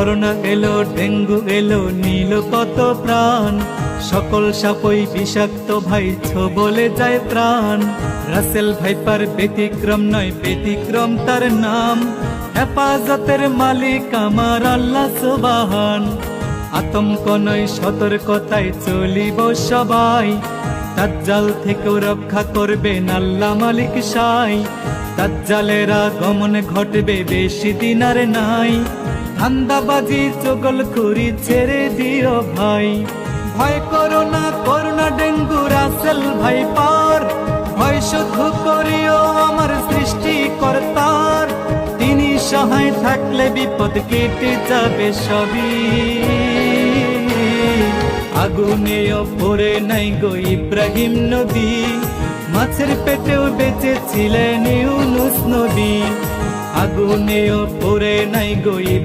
Corona এলো, dengue এলো, নীল কত প্রাণ। সকল সাপই বিষাক্ত ভাই, বলে যায় প্রাণ। রাসেল ভাইপার ব্যতিক্রম নয়, ব্যতিক্রম তার নাম। হেফাজতের মালিক আমার আল্লাহ সুবহান। আতঙ্ক নয়, সতর্কতায় চলিব সবাই। দাজ্জাল থেকেও রক্ষা করবেন আল্লাহ মালিক সাই। দাজ্জালের আগমন ঘটবে, বেশি দিন আর নাই। ধান্দাবাজি চগলখুরি ছেড়ে দিও ভাই। ভয় করো না, করোনা ডেঙ্গু রাসেল ভাইপার। ভয় শুধু করিও আমার সৃষ্টিকর্তার। তিনি সহায় থাকলে বিপদ কেটে যাবে সবই। আগুনেও পড়ে নাই গো ইব্রাহিম নবী। মাছের পেটেও বেঁচে ছিলেন ইউনুস নবী। আগুনেও পড়ে নাই গো ইব্রাহিম।